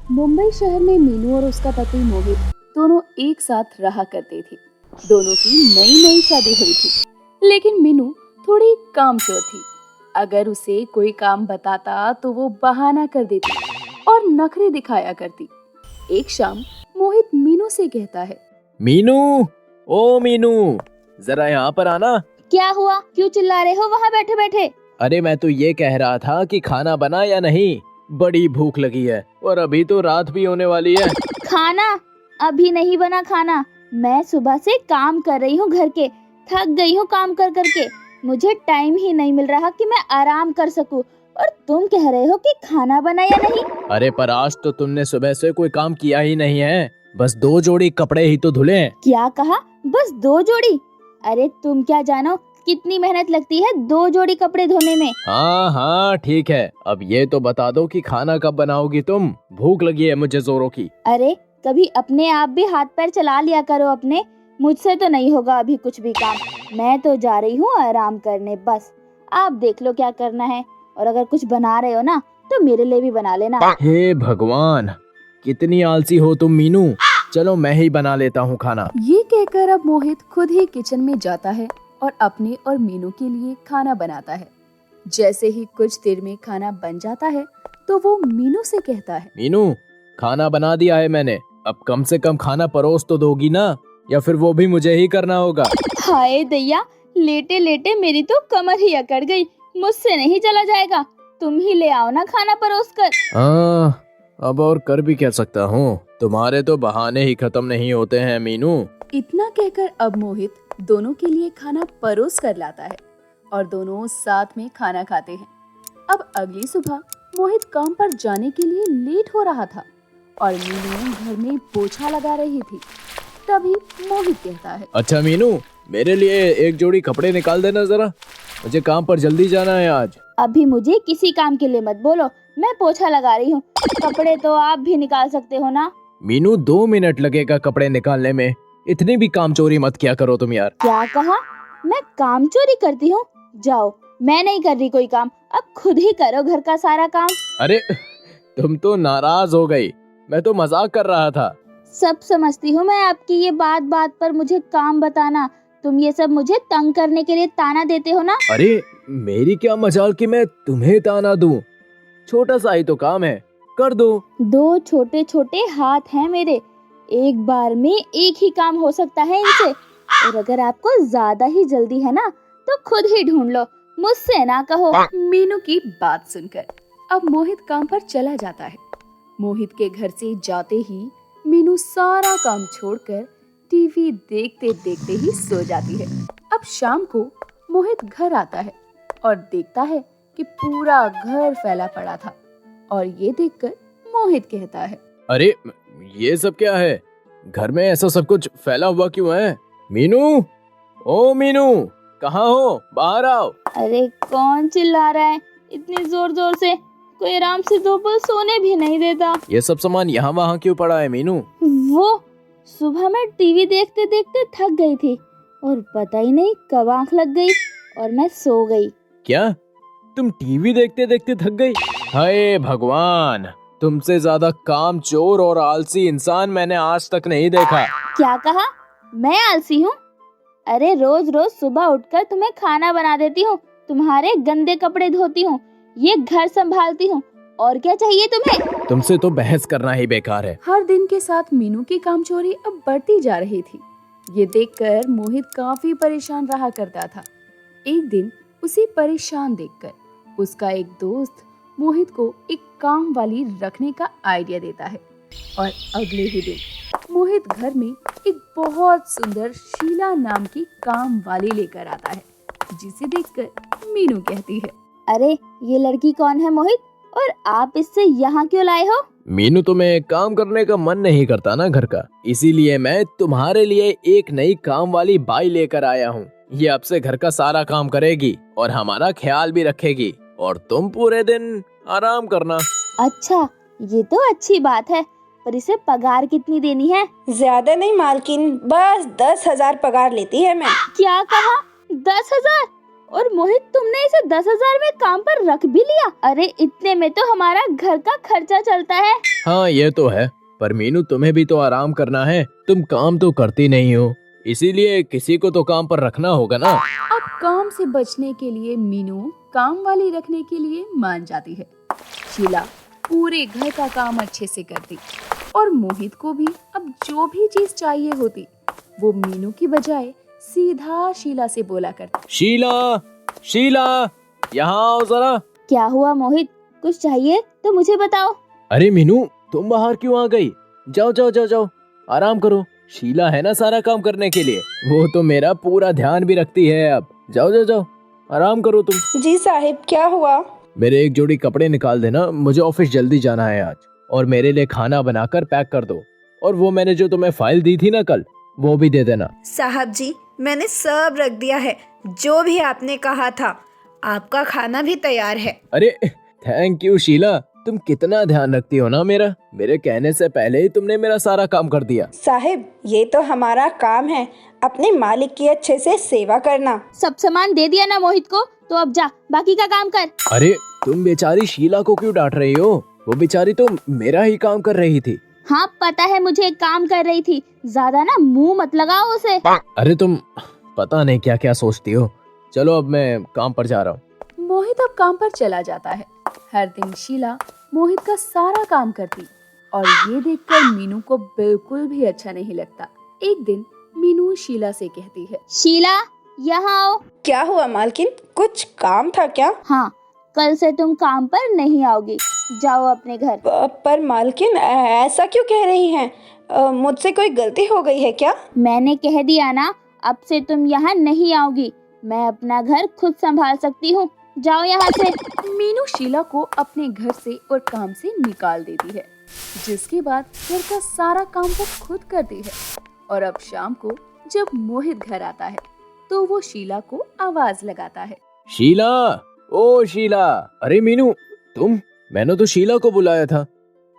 मुंबई शहर में मीनू और उसका पति मोहित दोनों एक साथ रहा करते थे। दोनों की नई नई शादी हुई थी, लेकिन मीनू थोड़ी कामचोर थी। अगर उसे कोई काम बताता तो वो बहाना कर देती और नखरे दिखाया करती। एक शाम मोहित मीनू से कहता है, मीनू, ओ मीनू, जरा यहाँ पर आना। क्या हुआ? क्यों चिल्ला रहे हो वहाँ बैठे बैठे? अरे मैं तो ये कह रहा था कि खाना बना या नहीं, बड़ी भूख लगी है और अभी तो रात भी होने वाली है। खाना? अभी नहीं बना खाना। मैं सुबह से काम कर रही हूँ घर के, थक गई हूँ काम कर करके। मुझे टाइम ही नहीं मिल रहा कि मैं आराम कर सकूं, और तुम कह रहे हो कि खाना बना या नहीं। अरे पर आज तो तुमने सुबह से कोई काम किया ही नहीं है, बस 2 जोड़ी कपड़े ही तो धुले हैं। क्या कहा? बस 2 जोड़ी? अरे तुम क्या जानो कितनी मेहनत लगती है 2 जोड़ी कपड़े धोने में। हाँ हाँ ठीक है, अब ये तो बता दो कि खाना कब बनाओगी तुम? भूख लगी है मुझे जोरों की। अरे कभी अपने आप भी हाथ पैर चला लिया करो अपने। मुझसे तो नहीं होगा अभी कुछ भी काम। मैं तो जा रही हूँ आराम करने, बस आप देख लो क्या करना है। और अगर कुछ बना रहे हो ना तो मेरे लिए भी बना लेना। हे भगवान, कितनी आलसी हो तुम मीनू। चलो मैं ही बना लेता हूँ खाना। ये कहकर अब मोहित खुद ही किचन में जाता है और अपने और मीनू के लिए खाना बनाता है। जैसे ही कुछ देर में खाना बन जाता है तो वो मीनू से कहता है, मीनू, खाना बना दिया है मैंने, अब कम से कम खाना परोस तो दोगी ना, या फिर वो भी मुझे ही करना होगा? हाय दैया, लेटे लेटे मेरी तो कमर ही अकड़ गई। मुझसे नहीं चला जाएगा, तुम ही ले आओ ना खाना परोस कर। हाँ, अब और कर भी क्या सकता हूँ, तुम्हारे तो बहाने ही खत्म नहीं होते हैं मीनू। इतना कहकर अब मोहित दोनों के लिए खाना परोस कर लाता है और दोनों साथ में खाना खाते हैं। अब अगली सुबह मोहित काम पर जाने के लिए लेट हो रहा था और मीनू घर में पोछा लगा रही थी। तभी मोहित कहता है, अच्छा मीनू, मेरे लिए 1 जोड़ी कपड़े निकाल देना जरा, मुझे काम पर जल्दी जाना है आज। अभी मुझे किसी काम के लिए मत बोलो, मैं पोछा लगा रही हूँ। कपड़े तो आप भी निकाल सकते हो ना। मीनू 2 मिनट लगेगा कपड़े निकालने में, इतनी भी काम चोरी मत किया करो तुम यार। क्या कहा? मैं काम चोरी करती हूँ? जाओ, मैं नहीं कर रही कोई काम, अब खुद ही करो घर का सारा काम। अरे तुम तो नाराज हो गई, मैं तो मजाक कर रहा था। सब समझती हूँ मैं आपकी, ये बात बात पर मुझे काम बताना। तुम ये सब मुझे तंग करने के लिए ताना देते हो ना। अरे मेरी क्या मजाल कि मैं तुम्हें ताना दूं, छोटा सा ही तो काम है, कर दो। 2 छोटे छोटे हाथ हैं मेरे, एक बार में एक ही काम हो सकता है इनसे। और अगर आपको ज्यादा ही जल्दी है ना तो खुद ही ढूंढ लो, मुझसे ना कहो। मीनू की बात सुनकर अब मोहित काम पर चला जाता है। मोहित के घर से जाते ही मीनू सारा काम छोड़कर टीवी देखते देखते ही सो जाती है। अब शाम को मोहित घर आता है और देखता है कि पूरा घर फैला पड़ा था। और ये देखकर मोहित कहता है, अरे ये सब क्या है, घर में ऐसा सब कुछ फैला हुआ क्यों है? मीनू, ओ मीनू, कहाँ हो? बाहर आओ। अरे कौन चिल्ला रहा है इतनी जोर जोर से? कोई आराम से 2 पल सोने भी नहीं देता। ये सब सामान यहाँ वहाँ क्यों पड़ा है मीनू? वो सुबह मैं टीवी देखते देखते थक गई थी और पता ही नहीं कब आंख लग गई और मैं सो गई। क्या तुम टीवी देखते देखते थक गई? हाय भगवान, तुमसे ज्यादा काम चोर और आलसी इंसान मैंने आज तक नहीं देखा। क्या कहा? मैं आलसी हूँ? अरे रोज रोज सुबह उठकर तुम्हें खाना बना देती हूँ, तुम्हारे गंदे कपड़े धोती हूँ, ये घर संभालती हूँ, और क्या चाहिए तुम्हें? तुमसे तो बहस करना ही बेकार है। हर दिन के साथ मीनू की कामचोरी अब बढ़ती जा रही थी। ये देखकर मोहित काफी परेशान रहा करता था। एक दिन उसे परेशान देखकर उसका एक दोस्त मोहित को एक काम वाली रखने का आइडिया देता है और अगले ही दिन मोहित घर में एक बहुत सुंदर शीला नाम की काम वाली लेकर आता है, जिसे देखकर मीनू कहती है, अरे ये लड़की कौन है मोहित, और आप इससे यहाँ क्यों लाए हो? मीनू, तुम्हें काम करने का मन नहीं करता ना घर का, इसीलिए मैं तुम्हारे लिए एक नई काम वाली बाई लेकर आया हूँ। ये अब से घर का सारा काम करेगी और हमारा ख्याल भी रखेगी, और तुम पूरे दिन आराम करना। अच्छा, ये तो अच्छी बात है, पर इसे पगार कितनी देनी है? ज्यादा नहीं मालकिन, बस 10,000 पगार लेती है मैं। क्या कहा? 10,000? और मोहित, तुमने इसे 10,000 में काम पर रख भी लिया? अरे इतने में तो हमारा घर का खर्चा चलता है। हाँ ये तो है, पर मीनू तुम्हें भी तो आराम करना है, तुम काम तो करती नहीं हो, इसीलिए किसी को तो काम पर रखना होगा ना। अब काम से बचने के लिए मीनू काम वाली रखने के लिए मान जाती है। शीला पूरे घर का काम अच्छे से करती और मोहित को भी अब जो भी चीज चाहिए होती वो मीनू की बजाय सीधा शीला से बोला करती। शीला, शीला, यहाँ आओ जरा। क्या हुआ मोहित, कुछ चाहिए तो मुझे बताओ। अरे मीनू, तुम बाहर क्यों आ गई? जाओ जाओ जाओ जाओ, आराम करो। शीला है ना सारा काम करने के लिए, वो तो मेरा पूरा ध्यान भी रखती है। अब जाओ जाओ जाओ, आराम करो तुम। जी साहिब, क्या हुआ? मेरे एक जोड़ी कपड़े निकाल देना, मुझे ऑफिस जल्दी जाना है आज। और मेरे लिए खाना बनाकर पैक कर दो। और वो मैंने जो तुम्हें फाइल दी थी ना कल, वो भी दे देना। साहब जी, मैंने सब रख दिया है, जो भी आपने कहा था। आपका खाना भी तैयार है। अरे थैंक यू शीला, तुम कितना ध्यान रखती हो ना मेरा। मेरे कहने से पहले ही तुमने मेरा सारा काम कर दिया। साहिब, ये तो हमारा काम है, अपने मालिक की अच्छे से सेवा करना। सब सामान दे दिया ना मोहित को, तो अब जा बाकी का काम कर। अरे तुम बेचारी शीला को क्यों डांट रही हो? वो बेचारी तो मेरा ही काम कर रही थी। हाँ पता है मुझे, काम कर रही थी। ज्यादा ना मुंह मत लगाओ उसे। अरे तुम पता नहीं क्या क्या सोचती हो। चलो अब मैं काम पर जा रहा हूँ। मोहित अब काम पर चला जाता है। हर दिन शीला मोहित का सारा काम करती और ये देखकर मीनू को बिल्कुल भी अच्छा नहीं लगता। एक दिन मीनू शीला से कहती है, शीला यहाँ आओ। क्या हुआ मालकिन, कुछ काम था क्या? हाँ, कल से तुम काम पर नहीं आओगी, जाओ अपने घर। पर मालकिन, ऐसा क्यों कह रही हैं? मुझसे कोई गलती हो गई है क्या? मैंने कह दिया ना, अब से तुम यहाँ नहीं आओगी। मैं अपना घर खुद संभाल सकती हूँ, जाओ यहाँ से। मीनू शीला को अपने घर से और काम से निकाल देती है, जिसके बाद घर का सारा काम वो खुद करती है। और अब शाम को जब मोहित घर आता है तो वो शीला को आवाज लगाता है, शीला, ओ शीला। अरे मीनू, तुम? मैंने तो शीला को बुलाया था,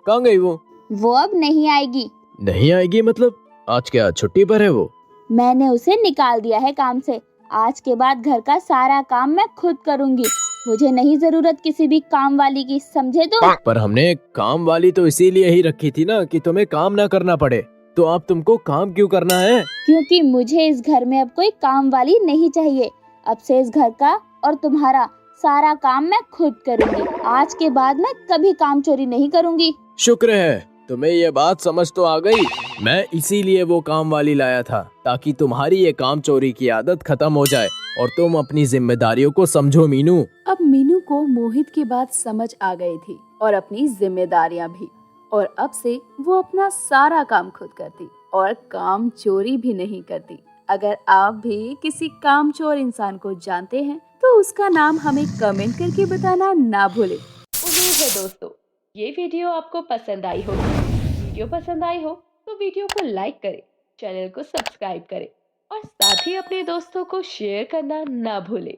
कहाँ गई वो? वो अब नहीं आएगी। नहीं आएगी मतलब? आज क्या छुट्टी पर है वो? मैंने उसे निकाल दिया है काम से। आज के बाद घर का सारा काम मैं खुद करूँगी। मुझे नहीं जरूरत किसी भी काम वाली की, समझे तुम? पर हमने काम वाली तो इसीलिए ही रखी थी ना कि तुम्हें काम ना करना पड़े। तो अब तुमको काम क्यों करना है? क्योंकि मुझे इस घर में अब कोई काम वाली नहीं चाहिए। अब से इस घर का और तुम्हारा सारा काम मैं खुद करूँगी। आज के बाद मैं कभी काम चोरी नहीं करूँगी। शुक्र है तुम्हें ये बात समझ तो आ गई। मैं इसीलिए वो काम वाली लाया था, ताकि तुम्हारी ये काम चोरी की आदत खत्म हो जाए और तुम अपनी जिम्मेदारियों को समझो मीनू। अब मीनू को मोहित की बात समझ आ गई थी और अपनी जिम्मेदारियां भी। और अब से वो अपना सारा काम खुद करती और काम चोरी भी नहीं करती। अगर आप भी किसी काम चोर इंसान को जानते हैं तो उसका नाम हमें कमेंट करके बताना ना भूलें। उम्मीद है दोस्तों ये वीडियो आपको पसंद आई होगी। वीडियो पसंद आई हो तो वीडियो को लाइक करें, चैनल को सब्सक्राइब करें और साथ ही अपने दोस्तों को शेयर करना ना भूलें।